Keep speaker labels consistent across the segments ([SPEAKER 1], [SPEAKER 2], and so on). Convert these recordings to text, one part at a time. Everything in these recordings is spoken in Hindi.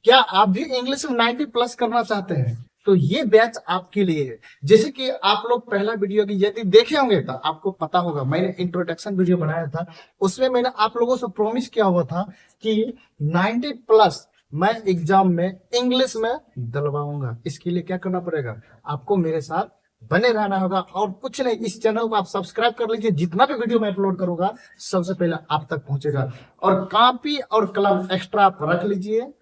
[SPEAKER 1] क्या आप भी इंग्लिश में 90 प्लस करना चाहते हैं तो ये बैच आपके लिए है। जैसे कि आप लोग पहला वीडियो की यदि देखे होंगे तो आपको पता होगा, मैंने इंट्रोडक्शन वीडियो बनाया था, उसमें मैंने आप लोगों से प्रॉमिस किया हुआ था कि 90 प्लस मैं एग्जाम में इंग्लिश में दिलवाऊंगा। इसके लिए क्या करना पड़ेगा, आपको मेरे साथ बने रहना होगा और कुछ नहीं, इस चैनल को आप सब्सक्राइब कर लीजिए। जितना भी वीडियो मैं अपलोड करूंगा सबसे पहले आप तक पहुंचेगा। और कॉपी और कलम एक्स्ट्रा आप रख लीजिए,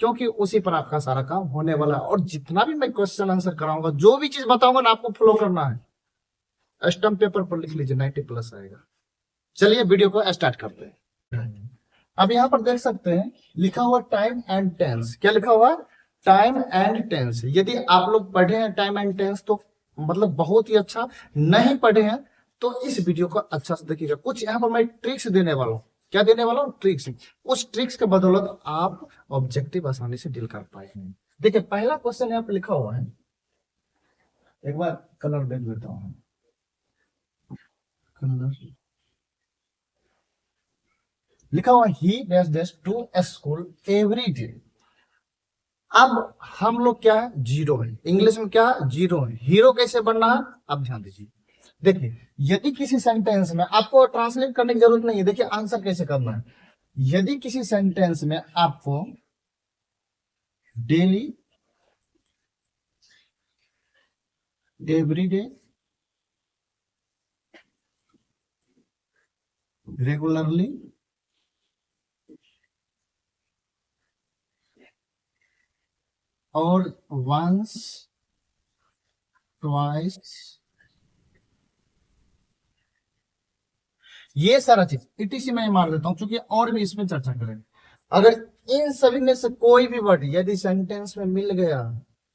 [SPEAKER 1] क्योंकि उसी पर आपका सारा काम होने वाला है। और जितना भी मैं क्वेश्चन आंसर कराऊंगा, जो भी चीज बताऊंगा ना, आपको फॉलो करना है। स्टम्प पेपर पर लिख लीजिए, 90 प्लस आएगा। चलिए वीडियो को स्टार्ट करते हैं। अब यहाँ पर देख सकते हैं लिखा हुआ टाइम एंड टेंस। क्या लिखा हुआ, टाइम एंड टेंस। यदि आप लोग पढ़े हैं टाइम एंड टेंस तो मतलब बहुत ही अच्छा, नहीं पढ़े हैं तो इस वीडियो को अच्छा से देखिएगा। कुछ यहाँ पर मैं ट्रिक्स देने वाला हूँ। क्या देने वाला हूँ, ट्रिक्स। उस ट्रिक्स के बदौलत आप ऑब्जेक्टिव आसानी से डील कर पाएंगे। देखिए पहला क्वेश्चन यहाँ पे लिखा हुआ है, एक बार कलर देख लेता हूँ। कलर लिखा हुआ he dash dash to school every day. अब हम लोग क्या है, जीरो है। इंग्लिश में क्या है, जीरो है। हीरो कैसे बनना है, अब ध्यान दीजिए। देखिए यदि किसी सेंटेंस में आपको ट्रांसलेट करने की जरूरत नहीं है, देखिए आंसर कैसे करना है। यदि किसी सेंटेंस में आपको डेली, एवरी डे, रेगुलरली, और वंस, ट्वाइस, ये सारा चीज इटीसी में मार देता हूं, क्योंकि और भी इसमें चर्चा करेंगे। अगर इन सभी में से कोई भी वर्ड यदि सेंटेंस में मिल गया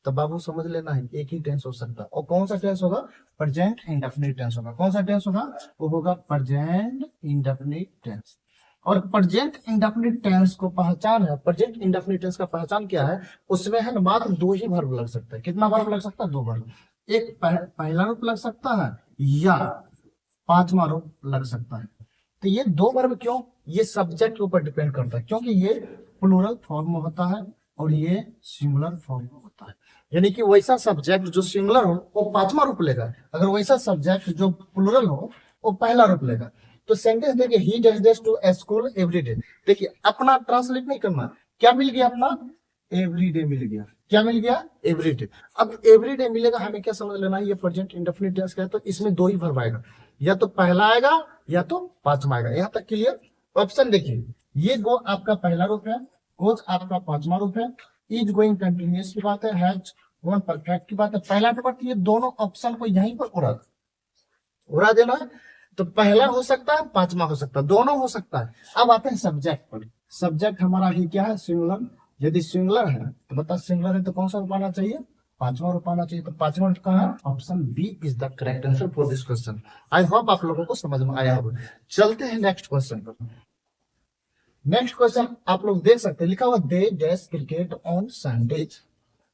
[SPEAKER 1] तो बाबू समझ लेना है एक ही टेंस हो सकता है। और कौन सा टेंस होगा, प्रेजेंट इंडेफिनिट टेंस होगा। कौन सा टेंस होगा, वो होगा प्रेजेंट इंडेफिनिट टेंस। और प्रेजेंट इंडेफिनिट टेंस को पहचान है, प्रेजेंट इंडेफिनिट टेंस का पहचान क्या है, उसमें है ना मात्र दो ही वर्ब लग सकता है। कितना वर्ब लग सकता है, दो वर्ब। एक पहला रूप लग सकता है या पांचवा रूप लग सकता है। तो ये दो वर्ब क्यों, ये सब्जेक्ट के ऊपर डिपेंड करता है, क्योंकि ये प्लूरल फॉर्म में होता है और ये सिंगुलर फॉर्म में होता है। यानी कि वैसा सब्जेक्ट जो सिंगुलर हो वो पांचवा रूप लेगा, अगर वैसा सब्जेक्ट जो प्लूरल हो वो पहला रूप लेगा। तो सेंटेंस देखिए, he does to school every day. देखिए अपना ट्रांसलेट नहीं करना, क्या मिल गया अपना, एवरी डे मिल गया। क्या मिल गया, एवरी डे। अब एवरी डे मिलेगा, हमें क्या समझ लेना है, ये प्रेजेंट इंडेफिनिट टेंस का है, तो इसमें दो ही वर्ब आएगा, या तो पहला आएगा या तो पांचवा आएगा। यहाँ तक क्लियर। ऑप्शन देखिए, ये गो आपका पहला रूप है, गोज आपका पांचवा रूप है, इज गोइंग कंटिन्यूअस की बात है, हैज गॉन परफेक्ट की बात है, पहला नंबर। ये दोनों ऑप्शन को यहीं पर उड़ा देना है। तो पहला हो सकता है, पांचवा हो सकता है, दोनों हो सकता है। अब आते हैं सब्जेक्ट पर। सब्जेक्ट हमारा ही क्या है, सिंगुलर। यदि सिंगुलर है तो बता, सिंगुलर है तो कौन सा रूप आना चाहिए, पांचवा रूप आना चाहिए। तो पांचवा रूप कहाँ है, option B is the correct answer for this question. I hope आप लोगों को समझ में आया होगा। चलते हैं नेक्स्ट क्वेश्चन पर। नेक्स्ट क्वेश्चन आप लोग देख सकते हैं, लिखा हुआ they dash cricket on Sunday.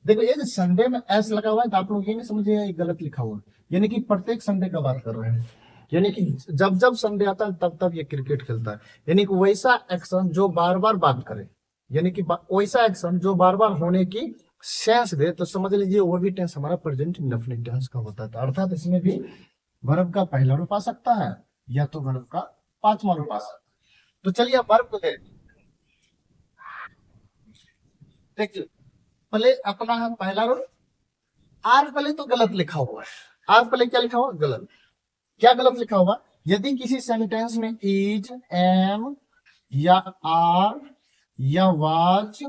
[SPEAKER 1] देखो ये संडे में एस लगा हुआ है, तो आप लोग ये नहीं समझिए ये गलत लिखा हुआ है, यानी कि प्रत्येक संडे का बात कर रहे हैं। यानी कि जब जब संडे आता है तब तब ये क्रिकेट खेलता है। यानी कि वैसा एक्शन जो बार बार बात करे, यानी कि वैसा एक्शन जो बार बार होने की सेंस दे, तो समझ लीजिए वो भी टेंस हमारा प्रेजेंट इंडेफिनिट टेंस का होता है। तो अर्थात इसमें भी वर्ब का पहला रूप आ सकता है या तो वर्ब का पांचवा रूप आ सकता है। तो चलिए अब वर्ब को देखिए, पहले अपना है पहला रूप। आर पहले तो गलत लिखा हुआ है, आर पहले क्या लिखा हुआ, गलत। क्या गलत लिखा हुआ, यदि किसी सेंटेंस में इज, एम या आर या वाज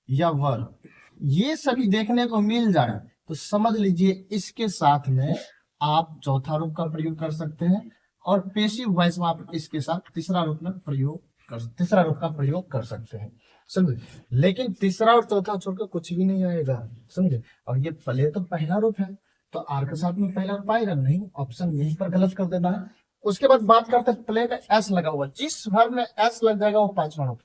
[SPEAKER 1] या वर ये सभी देखने को मिल जाए तो समझ लीजिए इसके साथ में आप चौथा रूप का प्रयोग कर सकते हैं, और पेसिव वॉइस में आप इसके साथ तीसरा रूप का प्रयोग कर सकते हैं। समझे, लेकिन तीसरा और चौथा छोड़कर कुछ भी नहीं आएगा। समझे, और ये पहले तो पहला रूप है तो आर के साथ में पहला रूप आएगा नहीं, ऑप्शन यहीं पर गलत कर देना है। उसके बाद बात करते हैं प्ले में एस लगा हुआ, जिस वर्ब में एस लग जाएगा वो पांचवा रूप।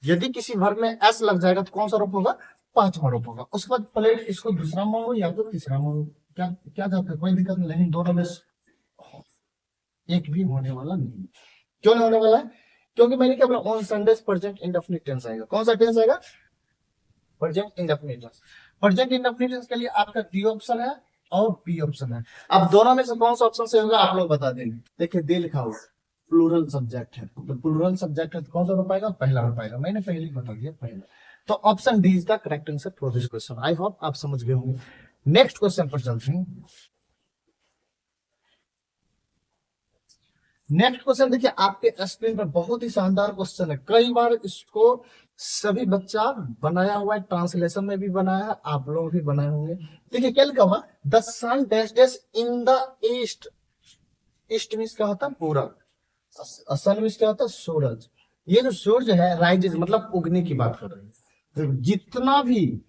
[SPEAKER 1] यदि किसी वर्ब में एस लग जाएगा तो कौन सा रूप होगा, पांचवा रूप होगा। उसके बाद प्लेट, इसको दूसरा मानो या तो तीसरा मानो, क्या क्या जाता है, कोई दिक्कत नहीं, दोनों में एक भी होने वाला नहीं। क्यों नहीं होने वाला है, क्योंकि मैंने क्या बोला, on Sundays present indefinite tense आएगा। कौन सा टेंस आएगा? Present indefinite tense. Present indefinite tense के लिए आपका डी ऑप्शन है और बी ऑप्शन है। अब दोनों में से कौन सा ऑप्शन से होगा आप लोग बता देंगे। देखिए डी लिखा हुआ प्लूरल सब्जेक्ट है, तो प्लूरल सब्जेक्ट है तो कौन सा हो पाएगा? पहला हो पाएगा। मैंने पहले ही बता दिया पहला। तो option D is the correct answer for this question. I hope आप समझ गए होंगे। नेक्स्ट क्वेश्चन पर चलते हैं। नेक्स्ट क्वेश्चन देखिए आपके स्क्रीन पर, बहुत ही शानदार क्वेश्चन है। कई बार इसको सभी बच्चा बनाया हुआ है, ट्रांसलेशन में भी बनाया है, आप लोग भी बनाए होंगे। देखिए क्या लिखा हुआ, the sun dash dash in the east. East means क्या होता है? पूरब। सन मीन्स क्या होता है? सूरज। ये जो सूरज है राइजेज मतलब उगने की बात कर रहे हैं। तो जितना भी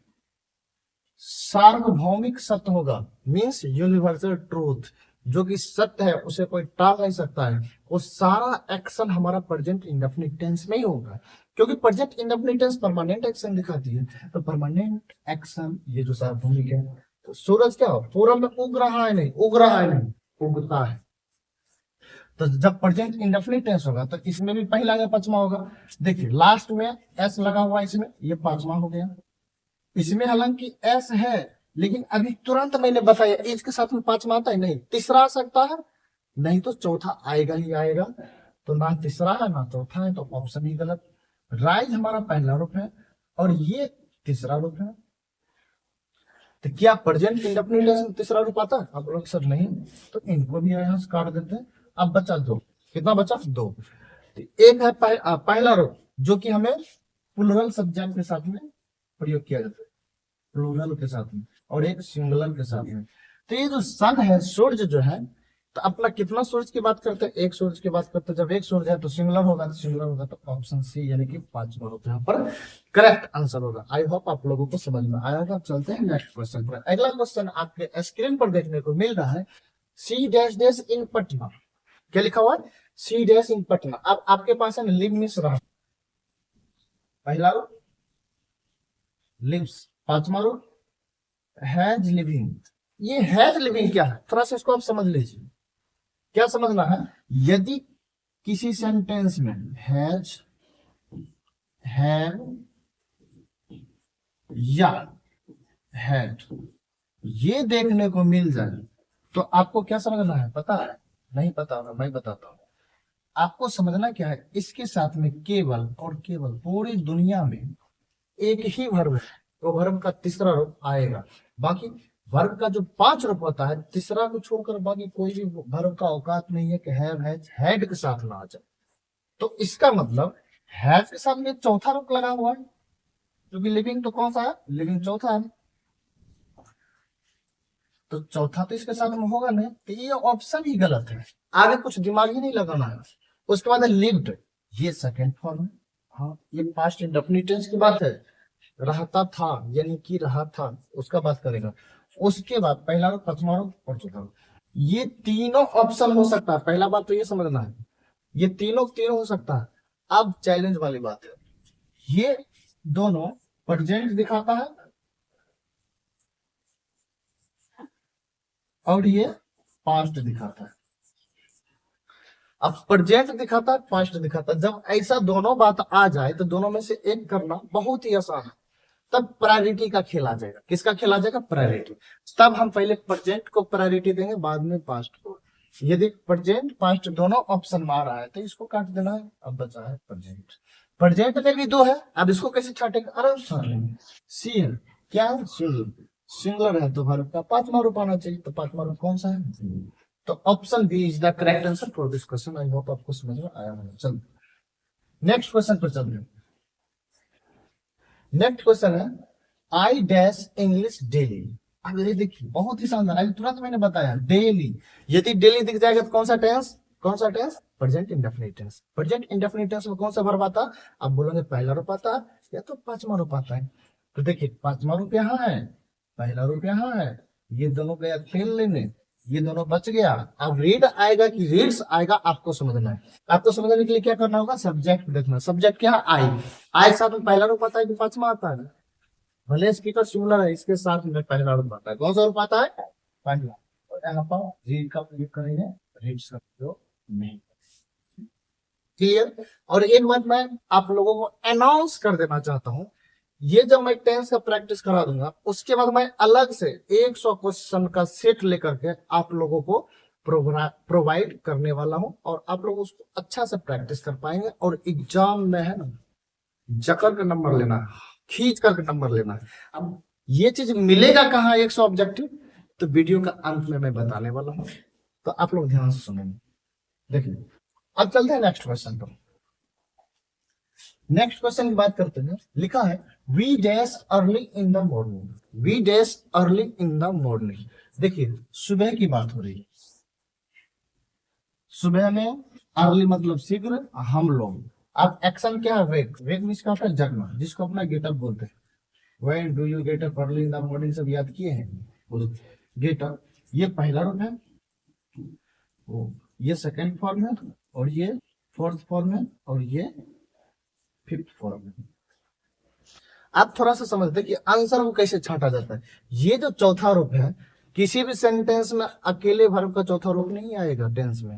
[SPEAKER 1] सार्वभौमिक सत्य होगा मीन्स यूनिवर्सल ट्रूथ, जो कि सत्य है उसे कोई टाल नहीं सकता है, वो सारा एक्शन हमारा प्रेजेंट इंडेफिनिट टेंस में ही होगा। क्योंकि present indefinite tense permanent action दिखाती है, तो परमानेंट एक्शन ये जो सार्वभौमिक है, तो सूरज क्या हो, पूरब में उग रहा है नहीं, उग रहा है नहीं, उगता है। तो जब प्रेजेंट इंडेफिनिट टेंस होगा तो इसमें भी पहला या पांचवा होगा। देखिए लास्ट में एस लगा हुआ, इसमें ये पांचवा हो गया। इसमें हालांकि एस है, लेकिन अभी तुरंत मैंने बताया इसके साथ में पांचवा आता है नहीं, तीसरा आ सकता है, नहीं तो चौथा आएगा ही आएगा। तो ना तीसरा है ना चौथा है, तो ऑप्शन ही गलत। राइज हमारा पहला रूप है और ये तीसरा रूप है। तो क्या प्रेजेंट इंडेफिनिट टेंस में तीसरा रूप आता है? आप लोग सर नहीं, तो इनको भी यहाँ से काट देते हैं। अब बचा दो, कितना बचा? दो। तो एक है पहला रूप जो कि हमें प्लूरल सब्जेक्ट के साथ में प्रयोग किया जाता है, प्लूरल के साथ में, और एक सिंगुलर के साथ में। तो ये जो सन है, सूर्य जो है, तो अपना कितना सूरज की बात करते हैं? एक सूरज की बात करते हैं। जब एक सूरज है तो सिंगुलर होगा, तो सिंगुलर होगा तो ऑप्शन सी यानी कि पांचवा रूप यहाँ पर करेक्ट आंसर होगा। आई होप आप लोगों को समझ में आया होगा। चलते हैं नेक्स्ट क्वेश्चन पर। अगला क्वेश्चन आपके स्क्रीन पर देखने को मिल रहा है, she dash dash in Patna. क्या लिखा हुआ है? She dash in Patna. अब आपके पास है लिव मिस रहा, पहला रूप लिव्स, पांचवा रूप हैज लिविंग। ये हैज लिविंग क्या है, थोड़ा सा इसको आप समझ लीजिए। क्या समझना है? यदि किसी सेंटेंस में हैज, हैव या हैड ये देखने को मिल जाए तो आपको क्या समझना है? पता है? नहीं पता होगा, मैं बताता हूं। आपको समझना क्या है, इसके साथ में केवल और केवल पूरी दुनिया में एक ही वर्ब है, तो वर्ब का तीसरा रूप आएगा। बाकी वर्ब का जो 5 रूप होता है, तीसरा को छोड़कर बाकी कोई भी वर्ब का औकात नहीं है कि हैव हैज हैड के साथ ना आ जाए। तो इसका मतलब हैज के साथ में चौथा रूप लगा हुआ है, क्योंकि लिविंग तो कौन सा है? लिविंग चौथा है, तो चौथा तो इसके साथ में होगा नहीं, तो ये ऑप्शन ही गलत है। आगे कुछ दिमाग ही नहीं लगाना है। उसके बाद है लिव्ड, ये सेकंड फॉर्म है। हाँ, ये पास्ट इंडेफिनिट टेंस की बात है। रहता था यानी कि रहा था, उसका बात करेगा। उसके बाद पहला रूप, पांचवा रूप और चौथा रूप, ये तीनों ऑप्शन हो सकता है। पहला बात तो ये समझना है, ये तीनों तीनों हो सकता है। अब चैलेंज वाली बात है, ये दोनों प्रेजेंट दिखाता है और ये पास्ट दिखाता है। अब प्रेजेंट दिखाता है, पास्ट दिखाता है। जब ऐसा दोनों बात आ जाए तो दोनों में से एक करना बहुत ही आसान है। तब प्रायोरिटी का खेल आ जाएगा। किसका खेल आ जाएगा? प्रायोरिटी। तब हम पहले प्रेजेंट को प्रायोरिटी देंगे, बाद में पास्ट को। यदि प्रेजेंट पास्ट दोनों ऑप्शन में आ रहा है तो इसको काट देना है। अब बचा है प्रेजेंट। प्रेजेंट में भी दो है, अब इसको कैसे छाटेंगे? अरे सी है क्या? सिंगुलर है तो वर्ब का पांचवा रूप आना चाहिए, तो पांचवा रूप कौन सा है? तो option B is the correct answer for this question. I hope आपको समझ में आया होगा। चलो नेक्स्ट क्वेश्चन पर चलते हैं। नेक्स्ट क्वेश्चन है, आई डैश इंग्लिश डेली। अब ये देखिए बहुत ही शानदार, अभी तुरंत मैंने बताया डेली। यदि डेली दिख जाएगा तो कौन सा टेंस? कौन सा tense? Present indefinite tense. Present indefinite tense में कौन सा वर्ब आता? आप बोलोगे पहला रूप आता है या तो पांचवा रूप आता है। तो देखिए पांचवा रूप यहाँ है, पहला रूप यहाँ है, ये दोनों गया खेल लेने, ये दोनों बच गया। अब रीड आएगा कि रीड्स आएगा, आपको समझना है। आपको समझने के लिए क्या करना होगा? सब्जेक्ट देखना। सब्जेक्ट क्या है? आई। आई के साथ में पहला रूप आता है कि पांचवा आता है? भले स्पीकर सिमिलर है, इसके साथ में पहला रूप आता है। कौन सा रूप आता है? पहला। और यहाँ पर रीड का प्रयोग करेंगे, रीड्स का प्रयोग नहीं। क्लियर। और एक बात मैं आप लोगों को अनाउंस कर देना चाहता हूं, ये जब मैं टेंस का प्रैक्टिस करा दूंगा उसके बाद मैं अलग से 100 क्वेश्चन का सेट लेकर के आप लोगों को प्रोवाइड करने वाला हूं, और आप लोग उसको अच्छा से प्रैक्टिस कर पाएंगे, और एग्जाम में है ना जकड़ के नंबर लेना है, खींच करके नंबर लेना है। अब ये चीज मिलेगा कहाँ 100 ऑब्जेक्टिव, तो वीडियो का अंत में मैं बताने वाला हूँ, तो आप लोग ध्यान से सुनेंगे। देखिए अब चलते हैं नेक्स्ट क्वेश्चन पर। नेक्स्ट क्वेश्चन की बात करते हैं। लिखा है we dash early in the morning, we dash early in the morning. देखिए सुबह की बात हो रही है, सुबह में अर्ली मतलब शीघ्र, हम लोग। अब एक्शन क्या है, वेक, वेक मीन्स क्या होता है, जगना, जिसको अपना गेटअप बोलते हैं। When do you get up early in the morning, सब याद किए हैं। गेटअप ये पहला रूप है, ये सेकंड फॉर्म है, और ये फोर्थ फॉर्म है, और ये फिफ्थ फॉर्म है। आप थोड़ा सा समझते कि आंसर को कैसे छांटा जाता है। ये जो चौथा रूप है, किसी भी सेंटेंस में अकेले वर्ब का चौथा रूप नहीं आएगा टेंस में,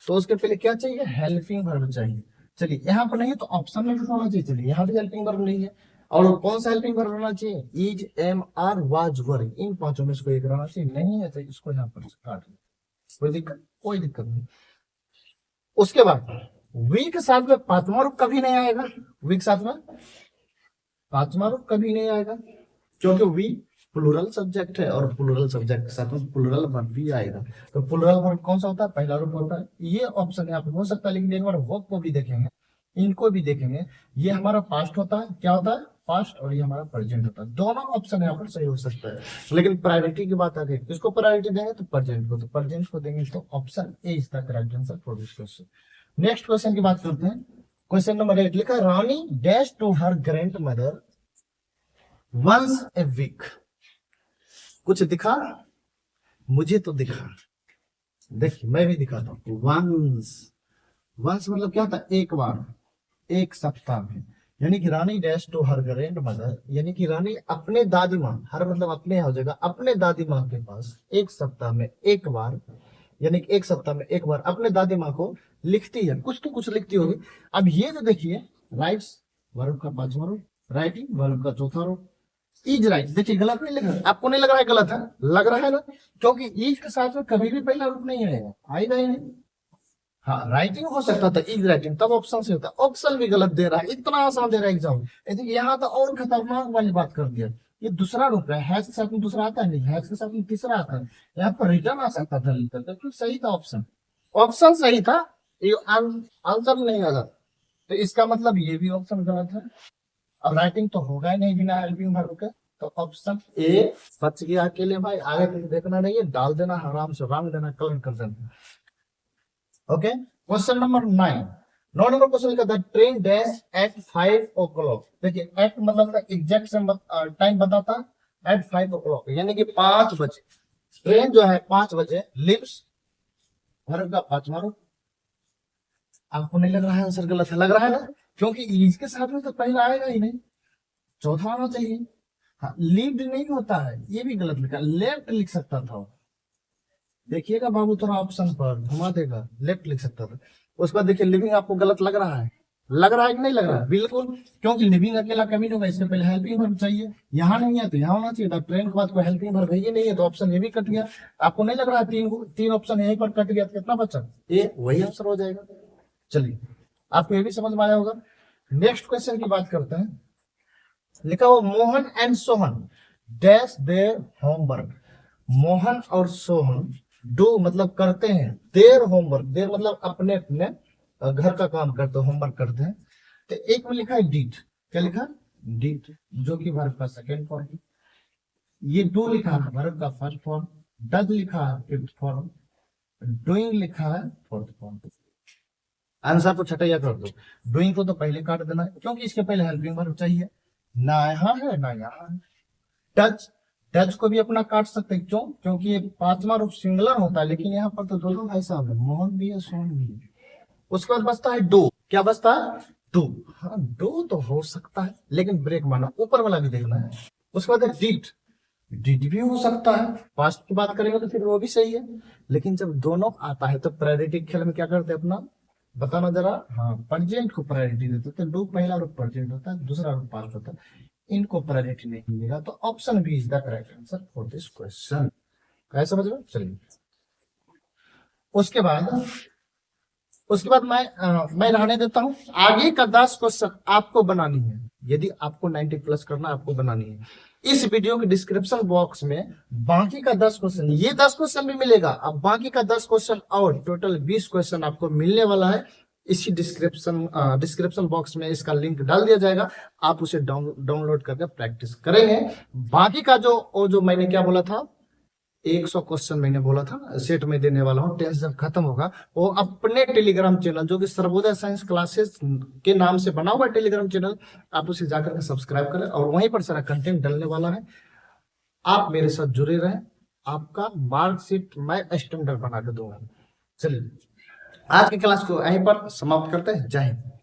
[SPEAKER 1] तो उसके पहले क्या चाहिए, हेल्पिंग वर्ब चाहिए। चलिए यहाँ पर नहीं तो ऑप्शन में भी होना चाहिए। चलिए यहाँ भी हेल्पिंग वर्ब नहीं है, और कौन सा हेल्पिंग वर्ब रहना चाहिए, इज, एम, आर, वाज, वर, इन पांचों में से कोई एक रहना चाहिए। नहीं है तो इसको यहाँ पर काट लो, कोई दिक्कत नहीं। उसके बाद वी के साथ में पांचवा रूप कभी नहीं आएगा, वी के साथ में पांचवा रूप कभी नहीं आएगा, क्योंकि वी प्लूरल सब्जेक्ट है, और प्लूरल सब्जेक्ट के साथ में प्लूरल वर्ब भी आएगा। तो प्लूरल वर्ब कौन सा होता है, पहला रूप होता है। ये ऑप्शन यहाँ पे हो सकता है, लेकिन एक बार वर्ब को भी देखेंगे, इनको भी देखेंगे। ये हमारा पास्ट होता है, क्या होता है, पास्ट, और ये हमारा प्रेजेंट होता है। दोनों ऑप्शन यहाँ पर सही हो सकता है, लेकिन प्रायोरिटी की बात आ गई, किसको प्रायोरिटी देंगे, तो प्रेजेंट को, तो प्रेजेंट को देंगे, तो option A is the correct answer for this question. Next question की बात करते हैं। क्वेश्चन नंबर 8 लिखा, Rani dash to her grandmother once a week. कुछ दिखा, मुझे तो दिखा, देखिए मैं भी दिखाता हूँ। वंस, वंस मतलब क्या होता है, एक बार, एक सप्ताह में। यानी कि Rani dash to her grandmother, यानी कि रानी अपने दादी माँ, हर मतलब अपने हो जाएगा, अपने दादी माँ के पास एक सप्ताह में एक बार, यानी कि एक सप्ताह में एक बार अपने दादी माँ को लिखती है, कुछ तो कुछ लिखती होगी। अब ये जो देखिए, राइट्स वर्ब का पांचवा रूप, राइटिंग वर्ब का चौथा रूप, इज राइट। देखिए गलत नहीं लिख रहा है, आपको नहीं लग रहा है गलत है, लग रहा है ना, क्योंकि इज के साथ में कभी भी पहला रूप नहीं आएगा, आएगा ही नहीं। हाँ राइटिंग हो सकता था, इज राइटिंग, तब ऑप्शन से होता, ऑप्शन भी गलत दे रहा है, इतना आसान दे रहा है एग्जाम। यहाँ तो और खतरनाक वाली बात कर दिया, ये दूसरा रूप है, हैज के साथ में दूसरा आता है नहीं, हैज के साथ में तीसरा आता है, यहाँ पर रिटर्न आ सकता था, तो सही था ऑप्शन, ऑप्शन सही था, ये आंसर नहीं आया, तो इसका मतलब ये भी ऑप्शन गलत है। अब राइटिंग तो होगा ही नहीं बिना हेल्पिंग वर्ब के, तो ऑप्शन ए बच गया अकेले भाई, आगे कुछ देखना नहीं है, डाल देना आराम से, रंग देना, कलर कर देना। Okay, question number 9, 9 number question लिखा था, ट्रेन डैश एट 5 o'clock। देखिए एट मतलब एग्जैक्ट टाइम बताता एट 5 o'clock, यानी कि 5 बजे ट्रेन जो है 5 बजे लिव्स, वर्ब का पांचवा रूप। आपको नहीं लग रहा है आंसर गलत है, लग रहा है ना, क्योंकि इसके साथ में तो पहला आएगा ही नहीं, चौथा आना चाहिए। हाँ लिव्ड नहीं होता है, ये भी गलत लिखा, लेफ्ट लिख सकता था। देखिएगा बाबू थोड़ा ऑप्शन पर घुमा देगा, लेफ्ट लिख सकता था। उसके बाद देखिए लिविंग आपको गलत लग रहा है, लग रहा है कि नहीं लग रहा है, बिल्कुल, क्योंकि लिविंग अकेला कभी नहीं होगा, इससे पहले हेल्पिंग वर्ब चाहिए, यहाँ नहीं है तो यहाँ होना चाहिए था, ट्रेन के बाद कोई हेल्पिंग वर्ब है ही नहीं है, तो ऑप्शन ये भी कट गया। आपको नहीं लग रहा है तीन ऑप्शन यहीं पर कट गया, तो कितना बचा, ए वही आंसर हो जाएगा। चलिए आपको ये भी समझ में आया होगा। नेक्स्ट क्वेश्चन की बात करते हैं। लिखा हुआ, Mohan and Sohan dash their homework. Mohan और सोहन डू मतलब करते हैं, देयर होमवर्क, देयर मतलब अपने अपने घर का काम करते हैं, होमवर्क करते हैं। तो एक में लिखा है डीड, क्या लिखा, डीड, जो कि वर्ब का सेकंड फॉर्म। ये डू लिखा है वर्ब का फर्स्ट फॉर्म, डज लिखा है फिफ्थ फॉर्म, डूइंग लिखा है फोर्थ फॉर्म। आंसर को छटैया कर दो, डूइंग को तो पहले काट देना है, क्योंकि इसके पहले हेल्पिंग वर्ब चाहिए, ना यहाँ है ना यहाँ है। टच, टच को भी अपना काट सकते हैं, क्यों, क्योंकि ये पांचवा रूप सिंगुलर होता है, लेकिन यहाँ पर तो दोनों भाई साहब है, मोहन भी है सोहन भी है। उसके बाद बचता है डू, क्या बचता है, डू। हाँ डू तो हो सकता है, लेकिन ब्रेक मारना, ऊपर वाला भी देखना है। उसके बाद डिड, डिड भी हो सकता है, पास्ट की बात करेंगे तो फिर वो भी सही है, लेकिन जब दोनों आता है तो प्रायोरिटी खेल में क्या करते हैं, अपना बताना जरा। हाँ, प्रेजेंट को प्रायोरिटी देते थे लोग, पहला रूप प्रेजेंट होता है, दूसरा रूप पास्ट होता है, इनको प्रायोरिटी नहीं मिलेगा। तो option B is the correct answer for this question. क्या समझ लो, चलिए। उसके बाद मैं रहने देता हूं। आगे का 10 क्वेश्चन आपको बनानी है, यदि आपको 90 प्लस करना, आपको बनानी है। इस वीडियो के डिस्क्रिप्शन बॉक्स में बाकी का 10 क्वेश्चन, ये 10 क्वेश्चन भी मिलेगा, अब बाकी का 10 क्वेश्चन और टोटल 20 क्वेश्चन आपको मिलने वाला है। इसी डिस्क्रिप्शन बॉक्स में इसका लिंक डाल दिया जाएगा, आप उसे डाउनलोड करके प्रैक्टिस करेंगे। बाकी का जो मैंने क्या बोला था, 100 क्वेश्चन मैंने बोला था सेट में देने वाला हूँ। टेंथ जब खत्म होगा, वो अपने टेलीग्राम चैनल जो कि सर्वोदय साइंस क्लासेस के नाम से बना हुआ टेलीग्राम चैनल, आप उसे जाकर के सब्सक्राइब करें और वहीं पर सारा कंटेंट डलने वाला है। आप मेरे साथ जुड़े रहें, आपका मार्कशीट मैं स्टैंडर्ड बना के दूंगा। चलिए, आज की क्लास को यहीं पर समाप्त करते हैं। जय हिंद।